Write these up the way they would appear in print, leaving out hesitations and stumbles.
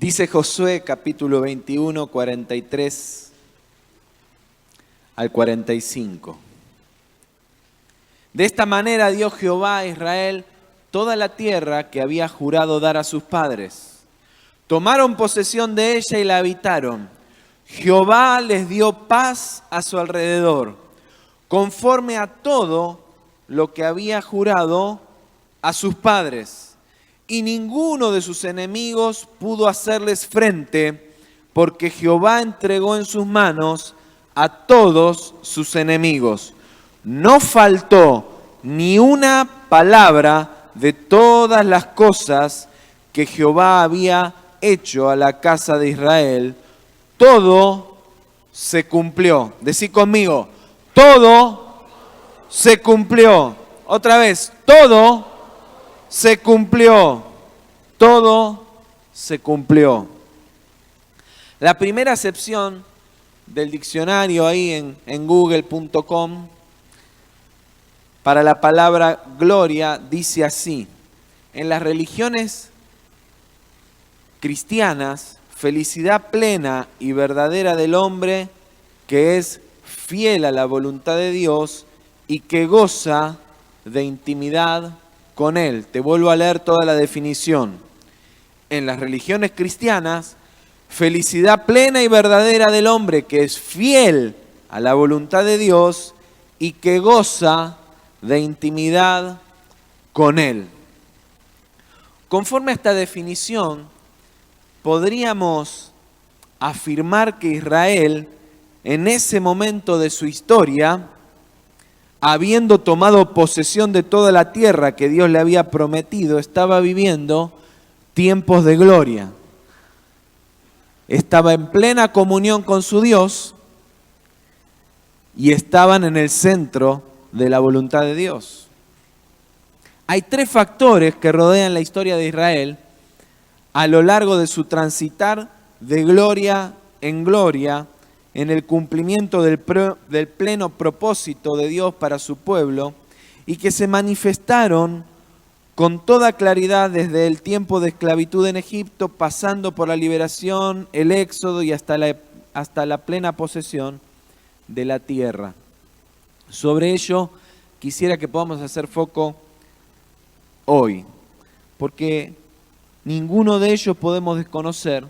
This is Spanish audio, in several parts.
Dice Josué capítulo 21, 43 al 45. De esta manera dio Jehová a Israel toda la tierra que había jurado dar a sus padres. Tomaron posesión de ella y la habitaron. Jehová les dio paz a su alrededor, conforme a todo lo que había jurado a sus padres. Y ninguno de sus enemigos pudo hacerles frente, porque Jehová entregó en sus manos a todos sus enemigos. No faltó ni una palabra de todas las cosas que Jehová había hecho a la casa de Israel. Todo se cumplió. Decí conmigo, todo se cumplió. Otra vez, todo se cumplió. Todo se cumplió. La primera acepción del diccionario ahí en google.com para la palabra gloria dice así: en las religiones cristianas, felicidad plena y verdadera del hombre que es fiel a la voluntad de Dios y que goza de intimidad con Él. Te vuelvo a leer toda la definición. En las religiones cristianas, felicidad plena y verdadera del hombre que es fiel a la voluntad de Dios y que goza de intimidad con Él. Conforme a esta definición, podríamos afirmar que Israel, en ese momento de su historia, habiendo tomado posesión de toda la tierra que Dios le había prometido, estaba viviendo tiempos de gloria. Estaba en plena comunión con su Dios y estaban en el centro de la voluntad de Dios. Hay tres factores que rodean la historia de Israel a lo largo de su transitar de gloria en gloria en el cumplimiento del pleno propósito de Dios para su pueblo y que se manifestaron con toda claridad desde el tiempo de esclavitud en Egipto, pasando por la liberación, el éxodo y hasta la plena posesión de la tierra. Sobre ello quisiera que podamos hacer foco hoy, porque ninguno de ellos podemos desconocer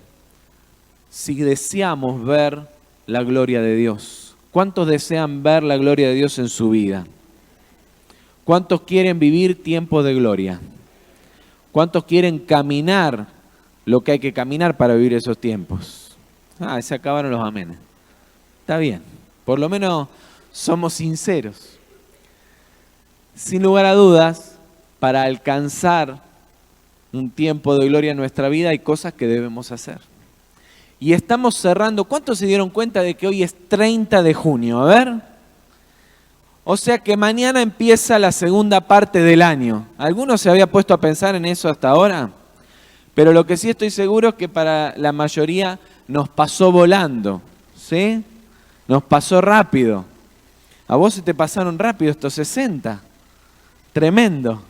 si deseamos ver la gloria de Dios. ¿Cuántos desean ver la gloria de Dios en su vida? ¿Cuántos quieren vivir tiempos de gloria? ¿Cuántos quieren caminar lo que hay que caminar para vivir esos tiempos? Se acabaron los amenes. Está bien, por lo menos somos sinceros. Sin lugar a dudas, para alcanzar un tiempo de gloria en nuestra vida hay cosas que debemos hacer. Y estamos cerrando. ¿Cuántos se dieron cuenta de que hoy es 30 de junio? A ver. O sea que mañana empieza la segunda parte del año. ¿Alguno se había puesto a pensar en eso hasta ahora? Pero lo que sí estoy seguro es que para la mayoría nos pasó volando, ¿sí? Nos pasó rápido. A vos se te pasaron rápido estos 60. Tremendo.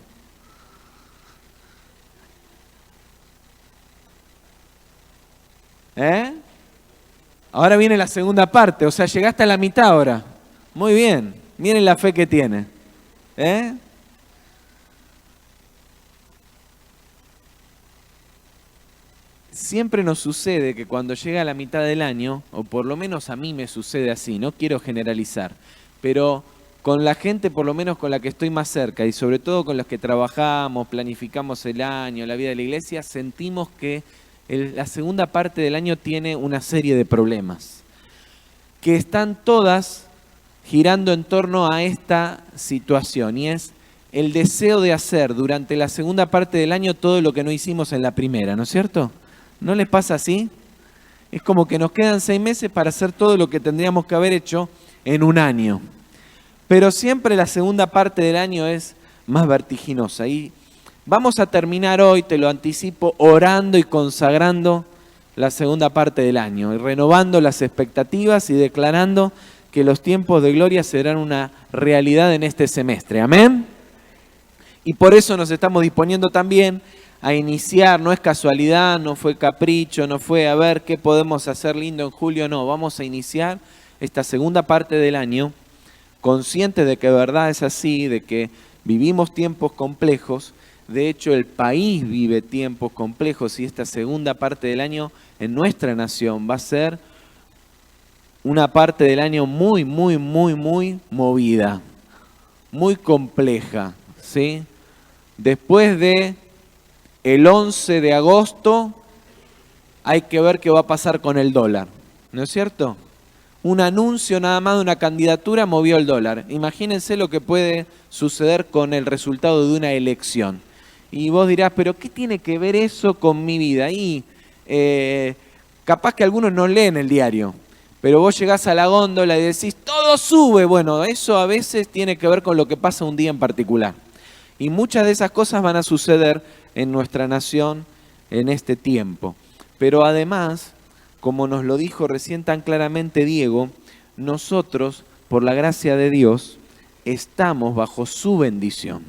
Ahora viene la segunda parte, o sea, llegaste a la mitad ahora. Muy bien. Miren la fe que tiene. Siempre nos sucede que cuando llega la mitad del año, o por lo menos a mí me sucede así, no quiero generalizar, pero con la gente por lo menos con la que estoy más cerca y sobre todo con los que trabajamos, planificamos el año, la vida de la iglesia, sentimos que la segunda parte del año tiene una serie de problemas, que están todas girando en torno a esta situación, y es el deseo de hacer durante la segunda parte del año todo lo que no hicimos en la primera, ¿no es cierto? ¿No les pasa así? Es como que nos quedan 6 meses para hacer todo lo que tendríamos que haber hecho en un año. Pero siempre la segunda parte del año es más vertiginosa. Y vamos a terminar hoy, te lo anticipo, orando y consagrando la segunda parte del año, y renovando las expectativas y declarando que los tiempos de gloria serán una realidad en este semestre. Amén. Y por eso nos estamos disponiendo también a iniciar, no es casualidad, no fue capricho, no fue a ver qué podemos hacer lindo en julio, no, vamos a iniciar esta segunda parte del año conscientes de que de verdad es así, de que vivimos tiempos complejos. De hecho, el país vive tiempos complejos y esta segunda parte del año en nuestra nación va a ser una parte del año muy, muy, muy, muy movida, muy compleja, ¿sí? Después de el 11 de agosto hay que ver qué va a pasar con el dólar, ¿no es cierto? Un anuncio nada más de una candidatura movió el dólar. Imagínense lo que puede suceder con el resultado de una elección. Y vos dirás, ¿pero qué tiene que ver eso con mi vida? Y capaz que algunos no leen el diario, pero vos llegás a la góndola y decís, todo sube. Bueno, eso a veces tiene que ver con lo que pasa un día en particular. Y muchas de esas cosas van a suceder en nuestra nación en este tiempo. Pero además, como nos lo dijo recién tan claramente Diego, nosotros, por la gracia de Dios, estamos bajo su bendición.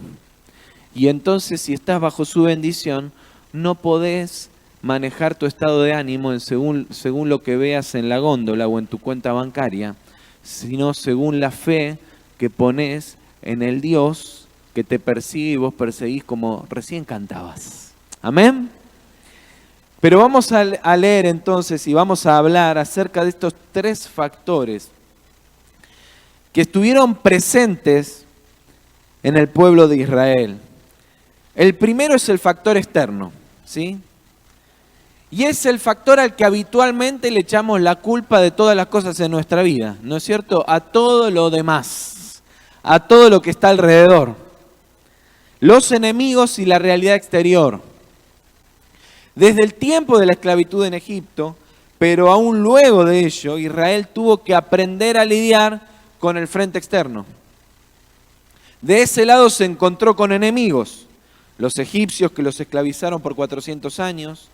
Y entonces, si estás bajo su bendición, no podés manejar tu estado de ánimo según lo que veas en la góndola o en tu cuenta bancaria, sino según la fe que pones en el Dios que te persigue y vos perseguís como recién cantabas. Amén. Pero vamos a leer entonces y vamos a hablar acerca de estos tres factores que estuvieron presentes en el pueblo de Israel. El primero es el factor externo, ¿sí? Y es el factor al que habitualmente le echamos la culpa de todas las cosas en nuestra vida, ¿no es cierto? A todo lo demás, a todo lo que está alrededor. Los enemigos y la realidad exterior. Desde el tiempo de la esclavitud en Egipto, pero aún luego de ello, Israel tuvo que aprender a lidiar con el frente externo. De ese lado se encontró con enemigos. Los egipcios que los esclavizaron por 400 años,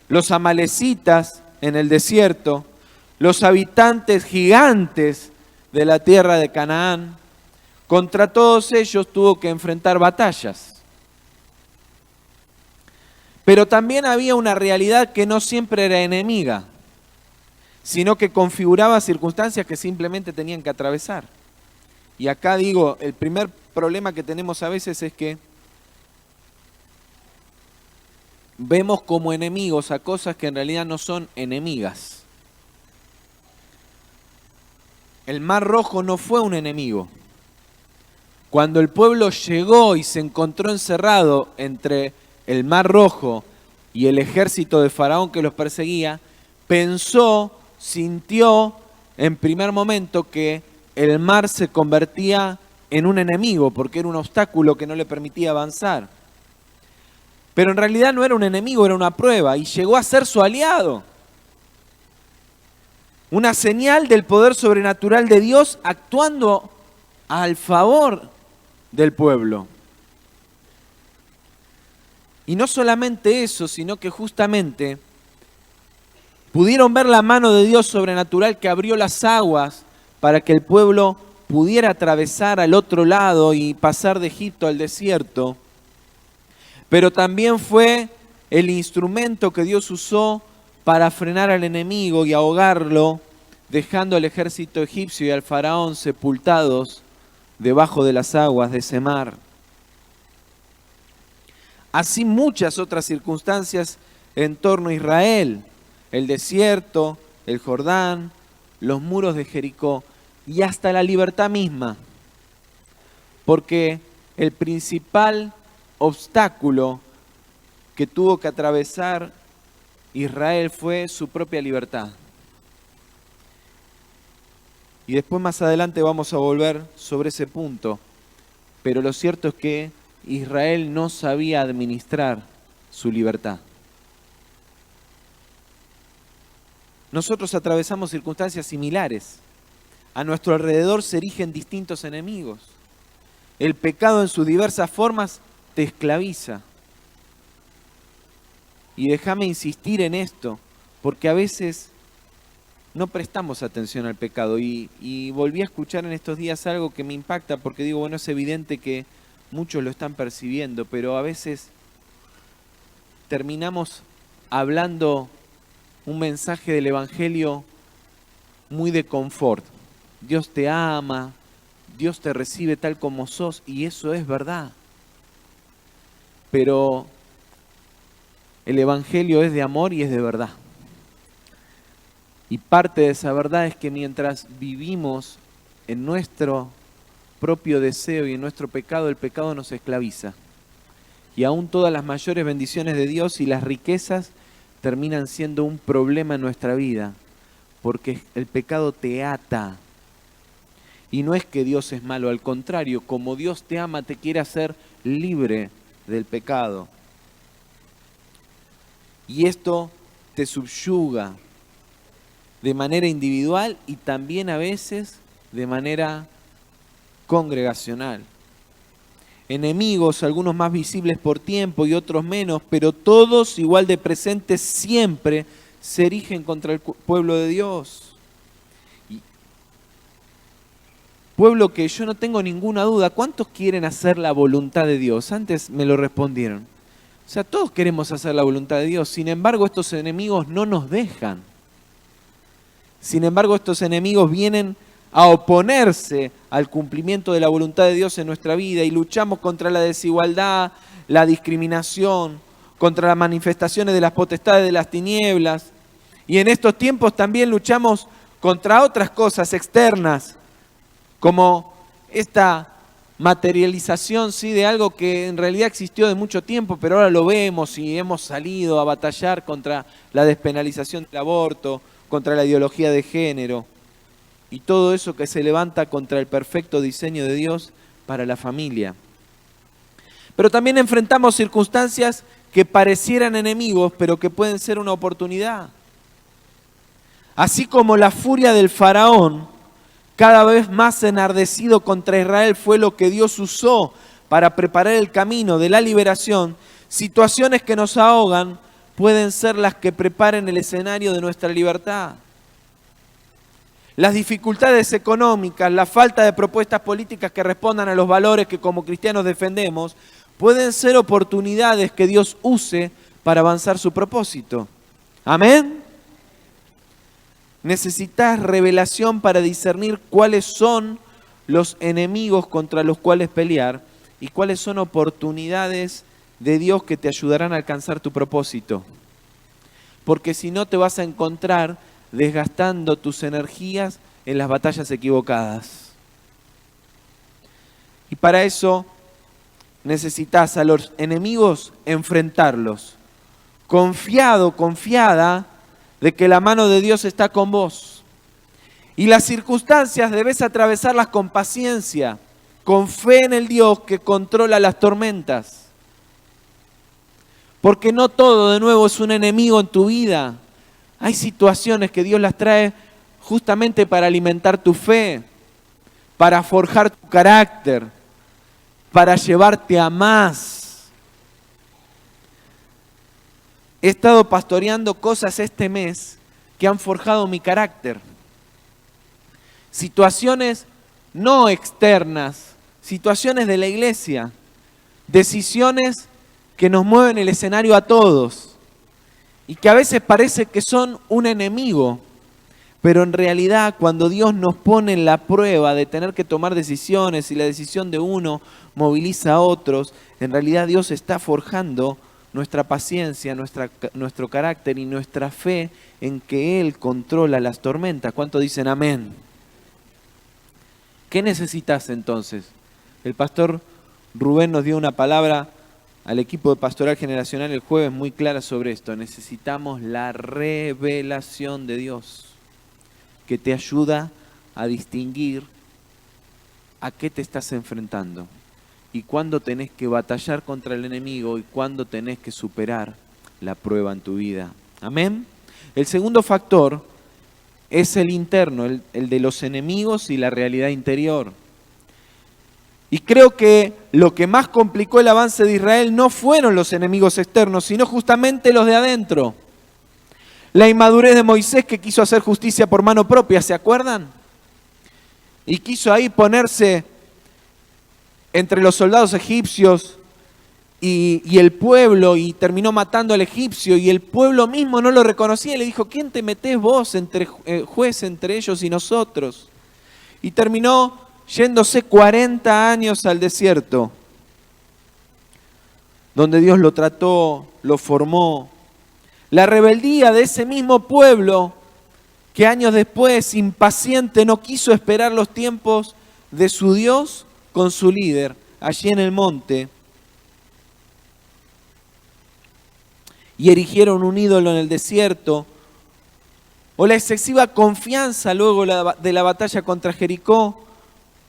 los amalecitas en el desierto, los habitantes gigantes de la tierra de Canaán. Contra todos ellos tuvo que enfrentar batallas. Pero también había una realidad que no siempre era enemiga, sino que configuraba circunstancias que simplemente tenían que atravesar. Y acá digo, el primer problema que tenemos a veces es que vemos como enemigos a cosas que en realidad no son enemigas. El Mar Rojo no fue un enemigo. Cuando el pueblo llegó y se encontró encerrado entre el Mar Rojo y el ejército de Faraón que los perseguía, pensó, sintió en primer momento que el mar se convertía en un enemigo porque era un obstáculo que no le permitía avanzar. Pero en realidad no era un enemigo, era una prueba y llegó a ser su aliado. Una señal del poder sobrenatural de Dios actuando al favor del pueblo. Y no solamente eso, sino que justamente pudieron ver la mano de Dios sobrenatural que abrió las aguas para que el pueblo pudiera atravesar al otro lado y pasar de Egipto al desierto. Pero también fue el instrumento que Dios usó para frenar al enemigo y ahogarlo, dejando al ejército egipcio y al faraón sepultados debajo de las aguas de ese mar. Así muchas otras circunstancias en torno a Israel, el desierto, el Jordán, los muros de Jericó y hasta la libertad misma. Porque el principal obstáculo que tuvo que atravesar Israel fue su propia libertad. Y después más adelante vamos a volver sobre ese punto. Pero lo cierto es que Israel no sabía administrar su libertad. Nosotros atravesamos circunstancias similares. A nuestro alrededor se erigen distintos enemigos. El pecado en sus diversas formas te esclaviza. Y déjame insistir en esto, porque a veces no prestamos atención al pecado. Y volví a escuchar en estos días algo que me impacta, porque digo, bueno, es evidente que muchos lo están percibiendo, pero a veces terminamos hablando un mensaje del Evangelio muy de confort. Dios te ama, Dios te recibe tal como sos, y eso es verdad. Pero el Evangelio es de amor y es de verdad. Y parte de esa verdad es que mientras vivimos en nuestro propio deseo y en nuestro pecado, el pecado nos esclaviza. Y aún todas las mayores bendiciones de Dios y las riquezas terminan siendo un problema en nuestra vida, porque el pecado te ata. Y no es que Dios es malo, al contrario, como Dios te ama, te quiere hacer libre del pecado. Y esto te subyuga de manera individual y también a veces de manera congregacional. Enemigos, algunos más visibles por tiempo y otros menos, pero todos igual de presentes siempre se erigen contra el pueblo de Dios. Pueblo que yo no tengo ninguna duda, ¿cuántos quieren hacer la voluntad de Dios? Antes me lo respondieron. O sea, todos queremos hacer la voluntad de Dios, sin embargo estos enemigos no nos dejan. Sin embargo estos enemigos vienen a oponerse al cumplimiento de la voluntad de Dios en nuestra vida y luchamos contra la desigualdad, la discriminación, contra las manifestaciones de las potestades de las tinieblas. Y en estos tiempos también luchamos contra otras cosas externas, como esta materialización, sí, de algo que en realidad existió de mucho tiempo, pero ahora lo vemos y hemos salido a batallar contra la despenalización del aborto, contra la ideología de género y todo eso que se levanta contra el perfecto diseño de Dios para la familia. Pero también enfrentamos circunstancias que parecieran enemigos, pero que pueden ser una oportunidad. Así como la furia del faraón, cada vez más enardecido contra Israel, fue lo que Dios usó para preparar el camino de la liberación, situaciones que nos ahogan pueden ser las que preparen el escenario de nuestra libertad. Las dificultades económicas, la falta de propuestas políticas que respondan a los valores que como cristianos defendemos, pueden ser oportunidades que Dios use para avanzar su propósito. ¿Amén? Necesitas revelación para discernir cuáles son los enemigos contra los cuales pelear y cuáles son oportunidades de Dios que te ayudarán a alcanzar tu propósito. Porque si no te vas a encontrar desgastando tus energías en las batallas equivocadas. Y para eso necesitas a los enemigos enfrentarlos. Confiado, confiada de que la mano de Dios está con vos. Y las circunstancias debes atravesarlas con paciencia, con fe en el Dios que controla las tormentas. Porque no todo de nuevo es un enemigo en tu vida. Hay situaciones que Dios las trae justamente para alimentar tu fe, para forjar tu carácter, para llevarte a más. He estado pastoreando cosas este mes que han forjado mi carácter. Situaciones no externas, situaciones de la iglesia, decisiones que nos mueven el escenario a todos y que a veces parece que son un enemigo, pero en realidad cuando Dios nos pone en la prueba de tener que tomar decisiones y la decisión de uno moviliza a otros, en realidad Dios está forjando nuestra paciencia, nuestro carácter y nuestra fe en que Él controla las tormentas. ¿Cuántos dicen amén? ¿Qué necesitas entonces? El pastor Rubén nos dio una palabra al equipo de Pastoral Generacional el jueves muy clara sobre esto. Necesitamos la revelación de Dios que te ayuda a distinguir a qué te estás enfrentando y cuándo tenés que batallar contra el enemigo y cuándo tenés que superar la prueba en tu vida. Amén. El segundo factor es el interno, el de los enemigos y la realidad interior. Y creo que lo que más complicó el avance de Israel no fueron los enemigos externos, sino justamente los de adentro. La inmadurez de Moisés, que quiso hacer justicia por mano propia, ¿se acuerdan? Y quiso ahí ponerse entre los soldados egipcios y el pueblo, y terminó matando al egipcio, y el pueblo mismo no lo reconocía y le dijo, ¿quién te metés vos juez entre ellos y nosotros? Y terminó yéndose 40 años al desierto, donde Dios lo trató, lo formó. La rebeldía de ese mismo pueblo que años después, impaciente, no quiso esperar los tiempos de su Dios con su líder, allí en el monte, y erigieron un ídolo en el desierto, o la excesiva confianza luego de la batalla contra Jericó,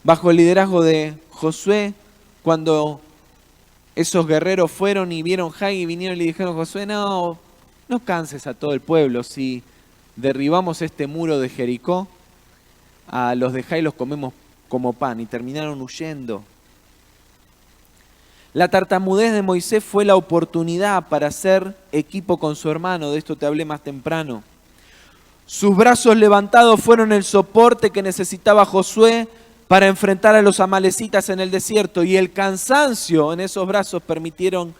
bajo el liderazgo de Josué, cuando esos guerreros fueron y vieron Jai y vinieron y le dijeron, Josué, no canses a todo el pueblo, si derribamos este muro de Jericó, a los de Jai los comemos como pan, y terminaron huyendo. La tartamudez de Moisés fue la oportunidad para hacer equipo con su hermano, de esto te hablé más temprano. Sus brazos levantados fueron el soporte que necesitaba Josué para enfrentar a los amalecitas en el desierto, y el cansancio en esos brazos permitieron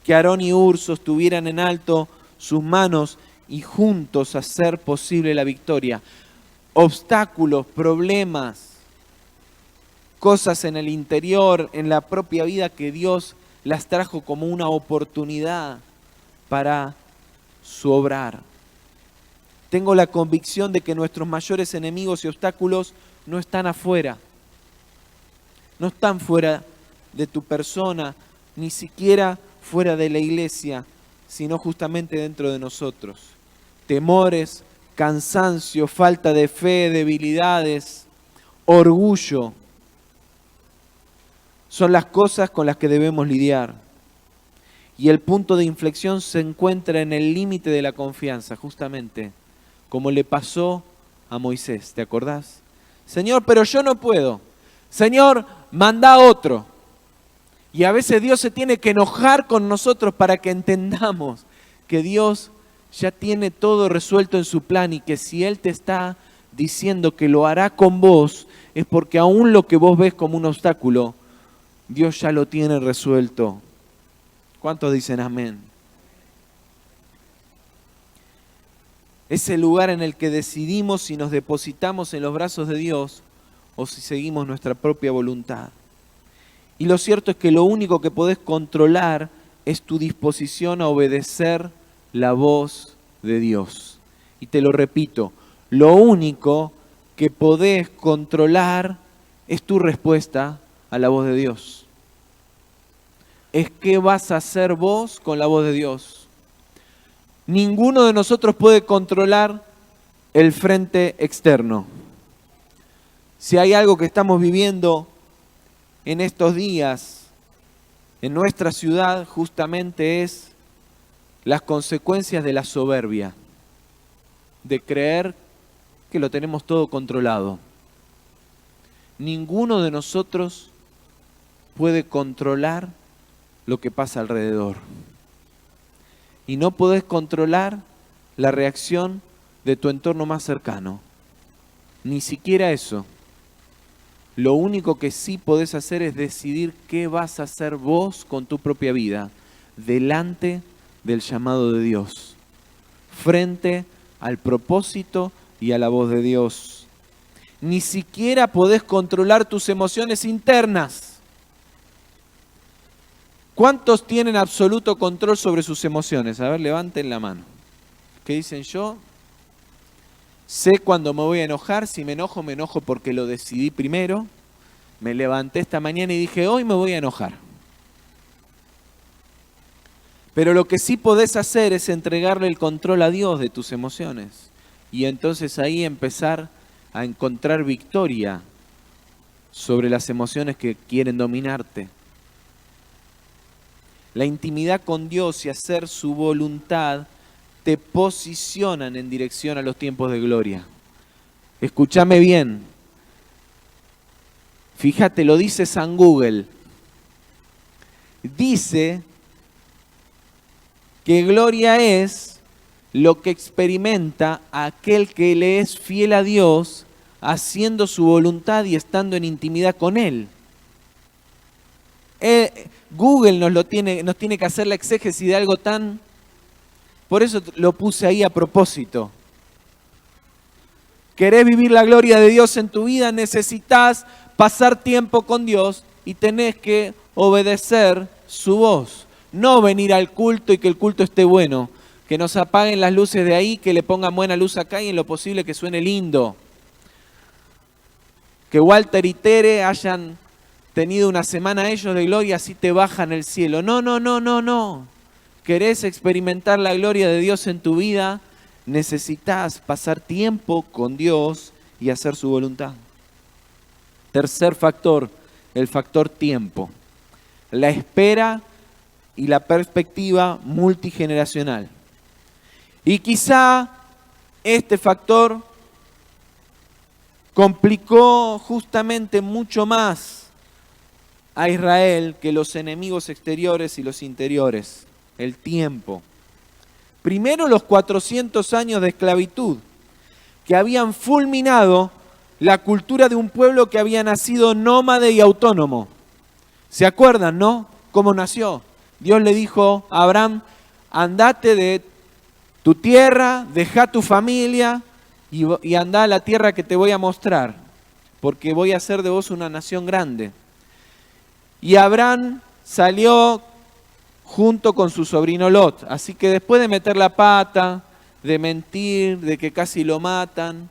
que Aarón y Hur sostuvieran en alto sus manos y juntos hacer posible la victoria. Obstáculos, problemas, cosas en el interior, en la propia vida que Dios las trajo como una oportunidad para su obrar. Tengo la convicción de que nuestros mayores enemigos y obstáculos no están afuera, no están fuera de tu persona, ni siquiera fuera de la iglesia, sino justamente dentro de nosotros. Temores, cansancio, falta de fe, debilidades, orgullo, son las cosas con las que debemos lidiar. Y el punto de inflexión se encuentra en el límite de la confianza, justamente, como le pasó a Moisés, ¿te acordás? Señor, pero yo no puedo. Señor, manda a otro. Y a veces Dios se tiene que enojar con nosotros para que entendamos que Dios ya tiene todo resuelto en su plan, y que si Él te está diciendo que lo hará con vos, es porque aún lo que vos ves como un obstáculo, Dios ya lo tiene resuelto. ¿Cuántos dicen amén? Es el lugar en el que decidimos si nos depositamos en los brazos de Dios o si seguimos nuestra propia voluntad. Y lo cierto es que lo único que podés controlar es tu disposición a obedecer la voz de Dios. Y te lo repito, lo único que podés controlar es tu respuesta a la voz de Dios. Es qué vas a hacer vos con la voz de Dios. Ninguno de nosotros puede controlar el frente externo. Si hay algo que estamos viviendo en estos días en nuestra ciudad, justamente es las consecuencias de la soberbia, de creer que lo tenemos todo controlado. Ninguno de nosotros puede controlar lo que pasa alrededor. Y no podés controlar la reacción de tu entorno más cercano. Ni siquiera eso. Lo único que sí podés hacer es decidir qué vas a hacer vos con tu propia vida delante del llamado de Dios, frente al propósito y a la voz de Dios. Ni siquiera podés controlar tus emociones internas. ¿Cuántos tienen absoluto control sobre sus emociones? A ver, levanten la mano. ¿Qué dicen? Yo sé cuándo me voy a enojar. Si me enojo porque lo decidí primero. Me levanté esta mañana y dije, hoy me voy a enojar. Pero lo que sí podés hacer es entregarle el control a Dios de tus emociones. Y entonces ahí empezar a encontrar victoria sobre las emociones que quieren dominarte. La intimidad con Dios y hacer su voluntad te posicionan en dirección a los tiempos de gloria. Escúchame bien. Fíjate, lo dice San Google. Dice que gloria es lo que experimenta aquel que le es fiel a Dios, haciendo su voluntad y estando en intimidad con Él. Google nos tiene que hacer la exégesis de algo tan... Por eso lo puse ahí a propósito. ¿Querés vivir la gloria de Dios en tu vida? Necesitas pasar tiempo con Dios y tenés que obedecer su voz. No venir al culto y que el culto esté bueno. Que nos apaguen las luces de ahí, que le pongan buena luz acá y en lo posible que suene lindo. Que Walter y Tere hayan tenido una semana ellos de gloria, así te bajan el cielo. No, no, no, no, no. ¿Querés experimentar la gloria de Dios en tu vida? Necesitas pasar tiempo con Dios y hacer su voluntad. Tercer factor, el factor tiempo. La espera y la perspectiva multigeneracional. Y quizá este factor complicó justamente mucho más a Israel que los enemigos exteriores y los interiores, el tiempo. Primero los 400 años de esclavitud que habían fulminado la cultura de un pueblo que había nacido nómade y autónomo. ¿Se acuerdan, no? ¿Cómo nació? Dios le dijo a Abraham, andate de tu tierra, deja tu familia y anda a la tierra que te voy a mostrar, porque voy a hacer de vos una nación grande. Y Abraham salió junto con su sobrino Lot. Así que después de meter la pata, de mentir, de que casi lo matan,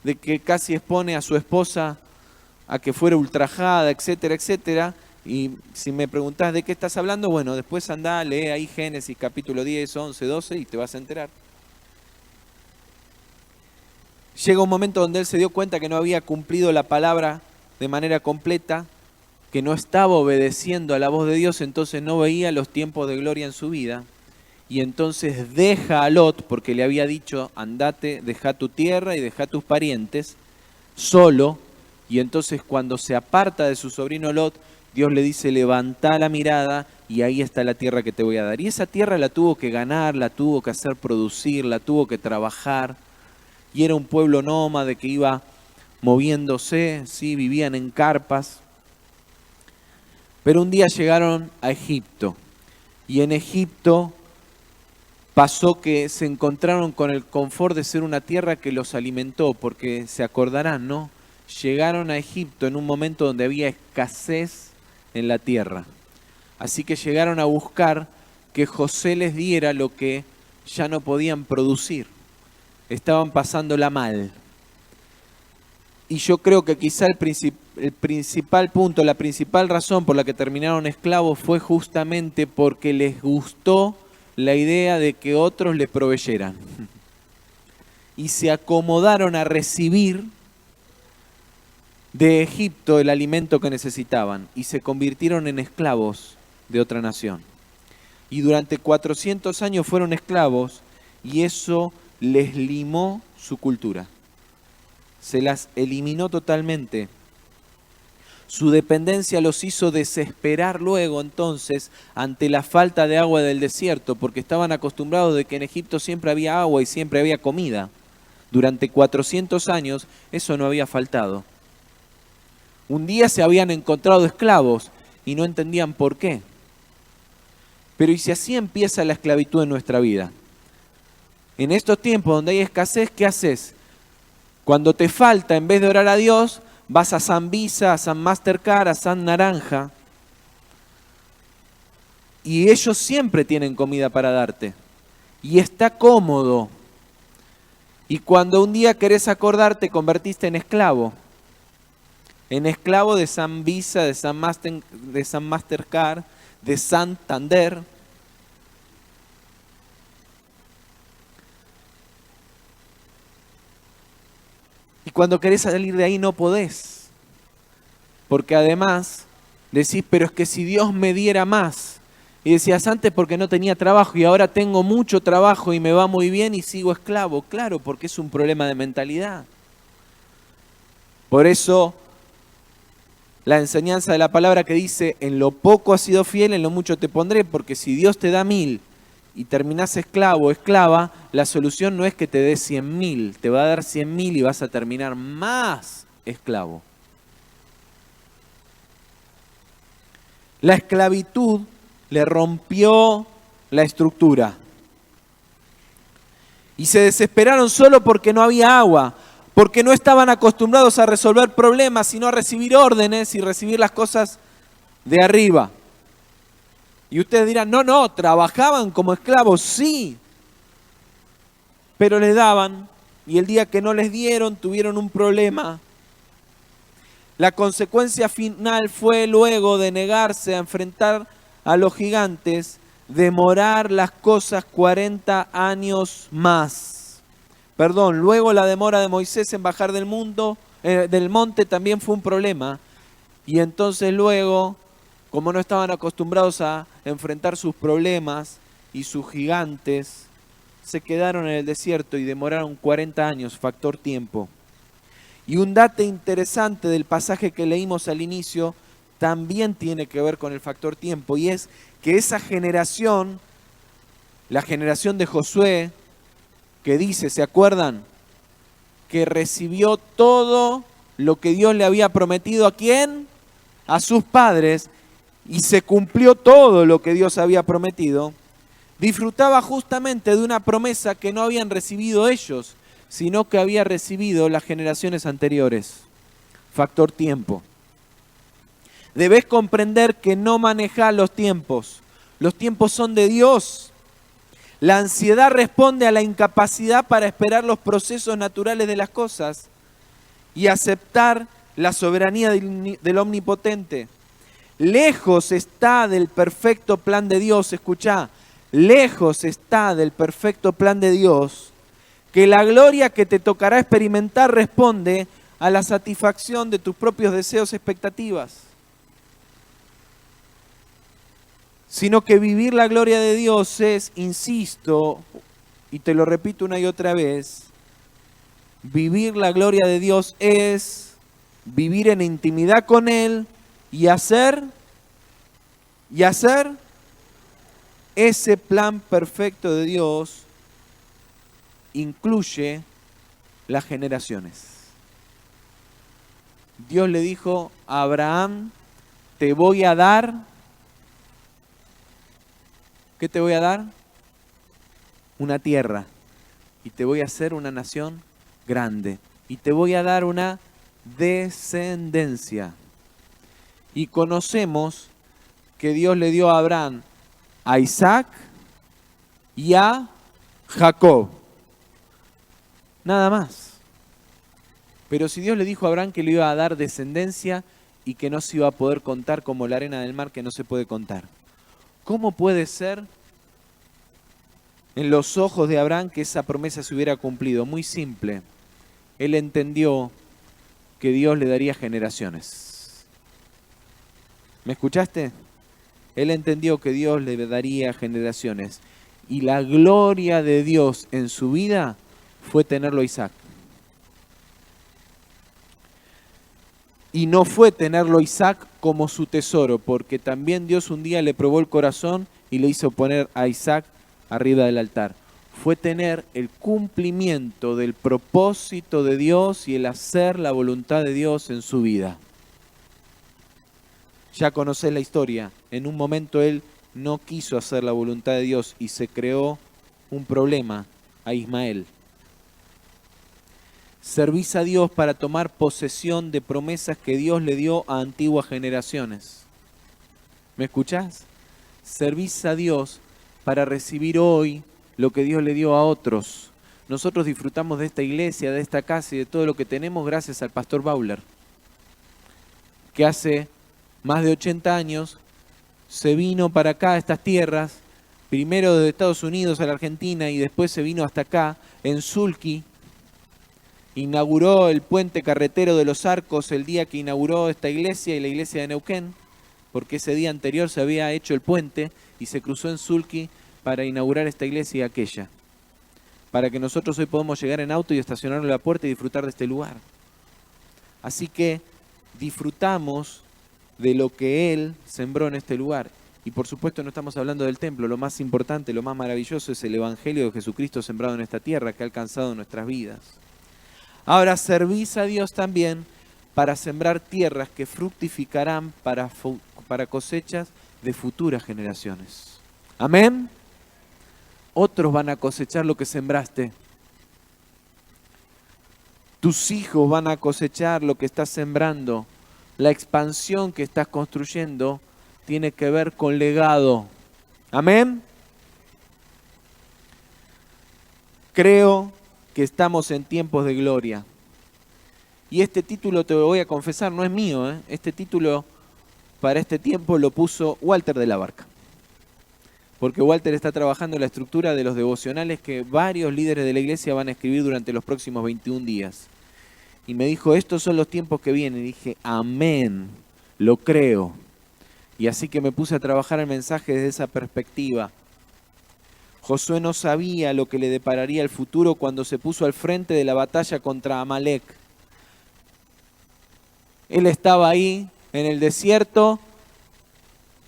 de que casi expone a su esposa a que fuera ultrajada, etcétera, etcétera. Y si me preguntás de qué estás hablando, bueno, después andá, lee ahí Génesis capítulo 10, 11, 12 y te vas a enterar. Llega un momento donde él se dio cuenta que no había cumplido la palabra de manera completa, que no estaba obedeciendo a la voz de Dios, entonces no veía los tiempos de gloria en su vida. Y entonces deja a Lot, porque le había dicho, andate, deja tu tierra y deja tus parientes, solo. Y entonces cuando se aparta de su sobrino Lot, Dios le dice, levanta la mirada y ahí está la tierra que te voy a dar. Y esa tierra la tuvo que ganar, la tuvo que hacer producir, la tuvo que trabajar. Y era un pueblo nómade que iba moviéndose, ¿sí? Vivían en carpas. Pero un día llegaron a Egipto. Y en Egipto pasó que se encontraron con el confort de ser una tierra que los alimentó, porque se acordarán, ¿no? Llegaron a Egipto en un momento donde había escasez en la tierra. Así que llegaron a buscar que José les diera lo que ya no podían producir. Estaban pasándola mal. Y yo creo que quizá el principal punto, la principal razón por la que terminaron esclavos fue justamente porque les gustó la idea de que otros les proveyeran. Y se acomodaron a recibir de Egipto el alimento que necesitaban y se convirtieron en esclavos de otra nación. Y durante 400 años fueron esclavos y eso les limó su cultura. Se las eliminó totalmente. Su dependencia los hizo desesperar luego entonces ante la falta de agua del desierto, porque estaban acostumbrados de que en Egipto siempre había agua y siempre había comida. Durante 400 años eso no había faltado. Un día se habían encontrado esclavos y no entendían por qué. Pero ¿y si así empieza la esclavitud en nuestra vida? En estos tiempos donde hay escasez, ¿qué haces? Cuando te falta, en vez de orar a Dios, vas a San Visa, a San Mastercard, a San Naranja. Y ellos siempre tienen comida para darte. Y está cómodo. Y cuando un día querés acordar, te convertiste en esclavo. En esclavo de San Visa, de San Mastercard, de Santander. Y cuando querés salir de ahí no podés. Porque además decís, pero es que si Dios me diera más. Y decías antes porque no tenía trabajo y ahora tengo mucho trabajo y me va muy bien y sigo esclavo. Claro, porque es un problema de mentalidad. Por eso la enseñanza de la palabra que dice, en lo poco has sido fiel, en lo mucho te pondré, porque si Dios te da 1000 y terminás esclavo o esclava, la solución no es que te dé 100.000, te va a dar 100.000 y vas a terminar más esclavo. La esclavitud le rompió la estructura. Y se desesperaron solo porque no había agua, porque no estaban acostumbrados a resolver problemas, sino a recibir órdenes y recibir las cosas de arriba. Y ustedes dirán, no, trabajaban como esclavos, sí, pero les daban, y el día que no les dieron, tuvieron un problema. La consecuencia final fue, luego de negarse a enfrentar a los gigantes, demorar las cosas 40 años más. Luego la demora de Moisés en bajar del monte también fue un problema. Y entonces luego, como no estaban acostumbrados a enfrentar sus problemas y sus gigantes, se quedaron en el desierto y demoraron 40 años, factor tiempo. Y un dato interesante del pasaje que leímos al inicio también tiene que ver con el factor tiempo, y es que esa generación, la generación de Josué, que dice, ¿se acuerdan? Que recibió todo lo que Dios le había prometido, ¿a quién? A sus padres, y se cumplió todo lo que Dios había prometido. Disfrutaba justamente de una promesa que no habían recibido ellos, sino que había recibido las generaciones anteriores. Factor tiempo. Debes comprender que no manejas los tiempos. Los tiempos son de Dios. La ansiedad responde a la incapacidad para esperar los procesos naturales de las cosas y aceptar la soberanía del Omnipotente. Lejos está del perfecto plan de Dios, escuchá, lejos está del perfecto plan de Dios, que la gloria que te tocará experimentar responde a la satisfacción de tus propios deseos y expectativas. Sino que vivir la gloria de Dios es, insisto, y te lo repito una y otra vez, vivir la gloria de Dios es vivir en intimidad con Él y hacer ese plan perfecto de Dios incluye las generaciones. Dios le dijo a Abraham, te voy a dar, ¿qué te voy a dar? Una tierra, y te voy a hacer una nación grande, y te voy a dar una descendencia. Y conocemos que Dios le dio a Abraham a Isaac y a Jacob. Nada más. Pero si Dios le dijo a Abraham que le iba a dar descendencia y que no se iba a poder contar como la arena del mar que no se puede contar, ¿cómo puede ser en los ojos de Abraham que esa promesa se hubiera cumplido? Muy simple. Él entendió que Dios le daría generaciones. ¿Me escuchaste? Él entendió que Dios le daría generaciones. Y la gloria de Dios en su vida fue tenerlo a Isaac. Y no fue tenerlo a Isaac como su tesoro, porque también Dios un día le probó el corazón y le hizo poner a Isaac arriba del altar. Fue tener el cumplimiento del propósito de Dios y el hacer la voluntad de Dios en su vida. Ya conocés la historia. En un momento él no quiso hacer la voluntad de Dios y se creó un problema a Ismael. Servís a Dios para tomar posesión de promesas que Dios le dio a antiguas generaciones. ¿Me escuchás? Servís a Dios para recibir hoy lo que Dios le dio a otros. Nosotros disfrutamos de esta iglesia, de esta casa y de todo lo que tenemos gracias al pastor Bauler, que hace más de 80 años se vino para acá, a estas tierras, primero desde Estados Unidos a la Argentina y después se vino hasta acá, en Sulky. Inauguró el puente carretero de los Arcos el día que inauguró esta iglesia y la iglesia de Neuquén, porque ese día anterior se había hecho el puente y se cruzó en Sulky para inaugurar esta iglesia y aquella, para que nosotros hoy podamos llegar en auto y estacionarnos en la puerta y disfrutar de este lugar. Así que disfrutamos de lo que Él sembró en este lugar. Y por supuesto no estamos hablando del templo, lo más importante, lo más maravilloso es el Evangelio de Jesucristo sembrado en esta tierra que ha alcanzado nuestras vidas. Ahora servís a Dios también para sembrar tierras que fructificarán para cosechas de futuras generaciones. Amén. Otros van a cosechar lo que sembraste. Tus hijos van a cosechar lo que estás sembrando. La expansión que estás construyendo tiene que ver con legado. Amén. Creo que estamos en tiempos de gloria. Y este título, te lo voy a confesar, no es mío. Este título para este tiempo lo puso Walter de la Barca. Porque Walter está trabajando en la estructura de los devocionales que varios líderes de la iglesia van a escribir durante los próximos 21 días. Y me dijo, estos son los tiempos que vienen. Y dije, amén, lo creo. Y así que me puse a trabajar el mensaje desde esa perspectiva. Josué no sabía lo que le depararía el futuro cuando se puso al frente de la batalla contra Amalek. Él estaba ahí en el desierto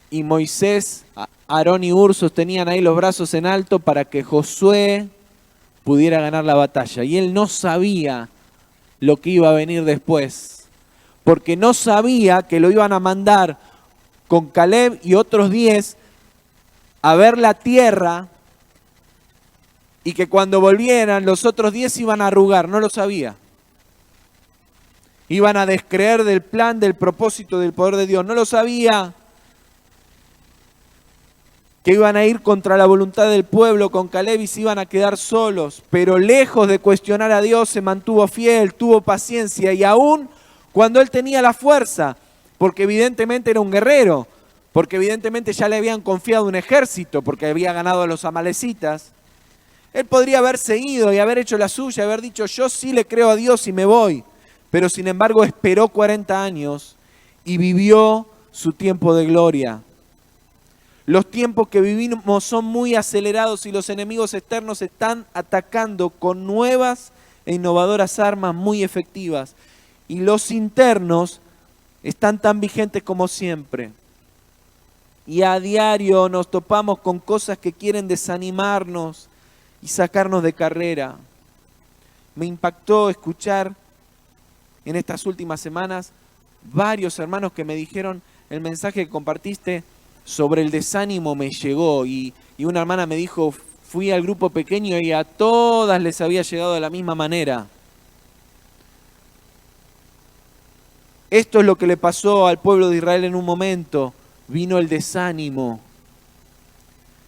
y Moisés, Aarón y Hur sostenían ahí los brazos en alto para que Josué pudiera ganar la batalla. Y él no sabía lo que iba a venir después, porque no sabía que lo iban a mandar con Caleb y otros 10 a ver la tierra y que cuando volvieran los otros 10 iban a arrugar, no lo sabía. Iban a descreer del plan, del propósito, del poder de Dios. No lo sabía. Que iban a ir contra la voluntad del pueblo con Caleb y se iban a quedar solos. Pero lejos de cuestionar a Dios, se mantuvo fiel, tuvo paciencia. Y aún cuando él tenía la fuerza, porque evidentemente era un guerrero, porque evidentemente ya le habían confiado un ejército, porque había ganado a los amalecitas, él podría haber seguido y haber hecho la suya, haber dicho, yo sí le creo a Dios y me voy. Pero sin embargo esperó 40 años y vivió su tiempo de gloria. Los tiempos que vivimos son muy acelerados y los enemigos externos están atacando con nuevas e innovadoras armas muy efectivas. Y los internos están tan vigentes como siempre. Y a diario nos topamos con cosas que quieren desanimarnos y sacarnos de carrera. Me impactó escuchar en estas últimas semanas varios hermanos que me dijeron el mensaje que compartiste sobre el desánimo me llegó y una hermana me dijo, fui al grupo pequeño y a todas les había llegado de la misma manera. Esto es lo que le pasó al pueblo de Israel en un momento, vino el desánimo.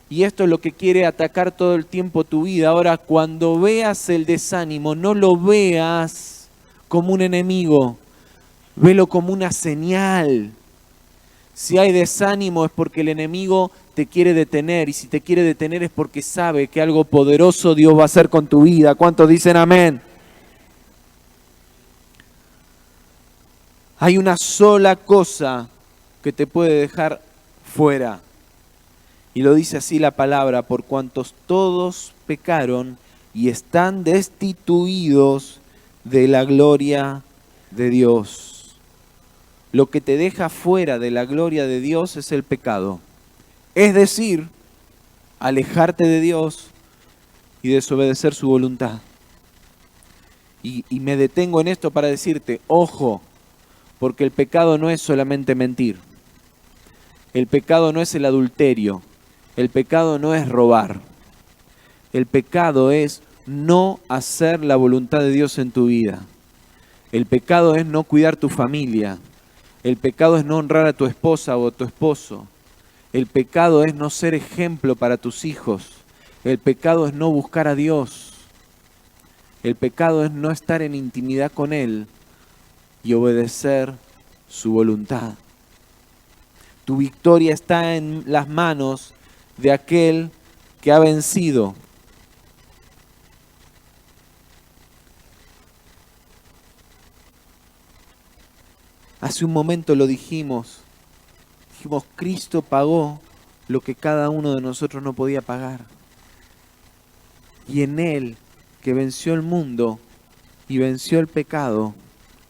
Y esto es lo que quiere atacar todo el tiempo tu vida. Ahora, cuando veas el desánimo, no lo veas como un enemigo, velo como una señal. Si hay desánimo es porque el enemigo te quiere detener, y si te quiere detener es porque sabe que algo poderoso Dios va a hacer con tu vida. ¿Cuántos dicen amén? Hay una sola cosa que te puede dejar fuera, y lo dice así la palabra, por cuantos todos pecaron y están destituidos de la gloria de Dios. Lo que te deja fuera de la gloria de Dios es el pecado. Es decir, alejarte de Dios y desobedecer su voluntad. Y me detengo en esto para decirte, ojo, porque el pecado no es solamente mentir. El pecado no es el adulterio. El pecado no es robar. El pecado es no hacer la voluntad de Dios en tu vida. El pecado es no cuidar tu familia. El pecado es no honrar a tu esposa o a tu esposo. El pecado es no ser ejemplo para tus hijos. El pecado es no buscar a Dios. El pecado es no estar en intimidad con Él y obedecer su voluntad. Tu victoria está en las manos de aquel que ha vencido. Hace un momento lo dijimos, Cristo pagó lo que cada uno de nosotros no podía pagar. Y en Él, que venció el mundo y venció el pecado,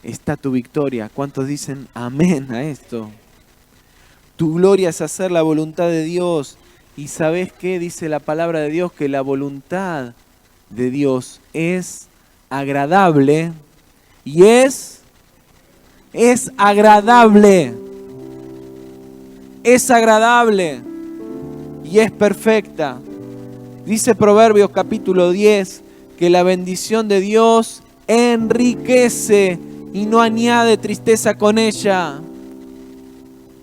está tu victoria. ¿Cuántos dicen amén a esto? Tu gloria es hacer la voluntad de Dios. ¿Y sabes qué? Dice la palabra de Dios, que la voluntad de Dios es agradable y es Es agradable. Es agradable y es perfecta. Dice Proverbios capítulo 10 que la bendición de Dios enriquece y no añade tristeza con ella.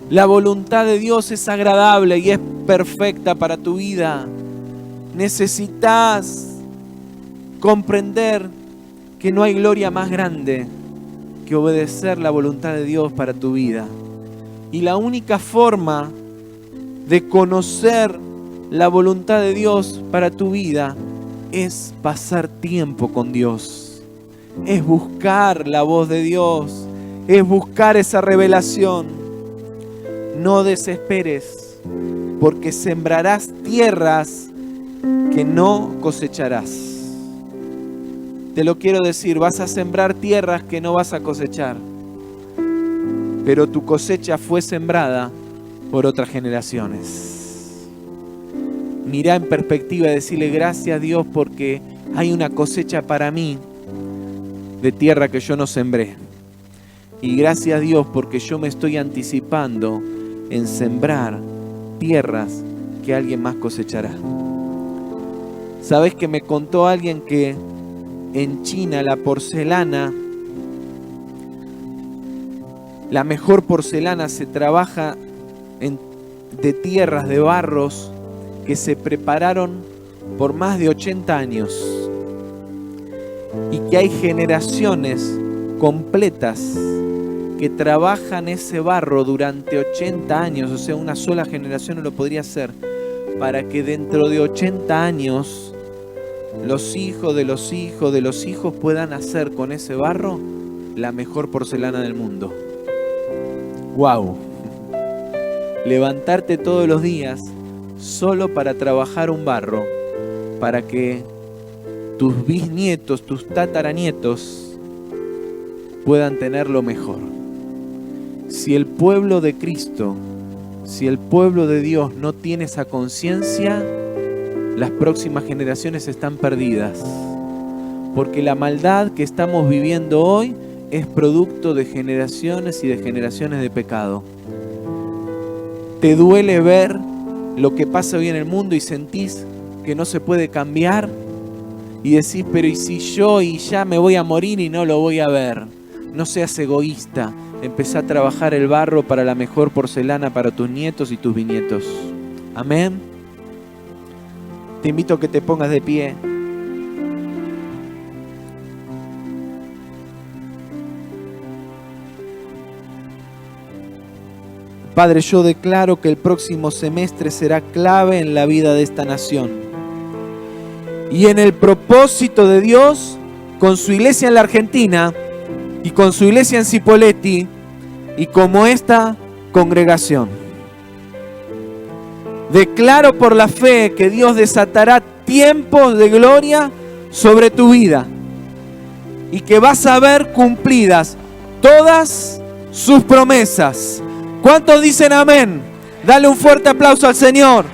La voluntad de Dios es agradable y es perfecta para tu vida. Necesitas comprender que no hay gloria más grande que obedecer la voluntad de Dios para tu vida. Y la única forma de conocer la voluntad de Dios para tu vida es pasar tiempo con Dios. Es buscar la voz de Dios. Es buscar esa revelación. No desesperes, porque sembrarás tierras que no cosecharás. Te lo quiero decir, vas a sembrar tierras que no vas a cosechar. Pero tu cosecha fue sembrada por otras generaciones. Mirá en perspectiva y decirle gracias a Dios porque hay una cosecha para mí de tierra que yo no sembré. Y gracias a Dios porque yo me estoy anticipando en sembrar tierras que alguien más cosechará. ¿Sabés que me contó alguien que en China la porcelana, la mejor porcelana se trabaja de tierras, de barros que se prepararon por más de 80 años y que hay generaciones completas que trabajan ese barro durante 80 años, o sea, una sola generación no lo podría hacer, para que dentro de 80 años los hijos de los hijos de los hijos puedan hacer con ese barro la mejor porcelana del mundo. ¡Wow! Levantarte todos los días solo para trabajar un barro, para que tus bisnietos, tus tataranietos puedan tener lo mejor. Si el pueblo de Cristo, si el pueblo de Dios no tiene esa conciencia, las próximas generaciones están perdidas. Porque la maldad que estamos viviendo hoy es producto de generaciones y de generaciones de pecado. ¿Te duele ver lo que pasa hoy en el mundo y sentís que no se puede cambiar? Y decís, pero ¿y si yo y ya me voy a morir y no lo voy a ver? No seas egoísta. Empezá a trabajar el barro para la mejor porcelana para tus nietos y tus bisnietos. Amén. Te invito a que te pongas de pie. Padre, yo declaro que el próximo semestre será clave en la vida de esta nación. Y en el propósito de Dios, con su iglesia en la Argentina y con su iglesia en Cipolletti y como esta congregación. Declaro por la fe que Dios desatará tiempos de gloria sobre tu vida y que vas a ver cumplidas todas sus promesas. ¿Cuántos dicen amén? Dale un fuerte aplauso al Señor.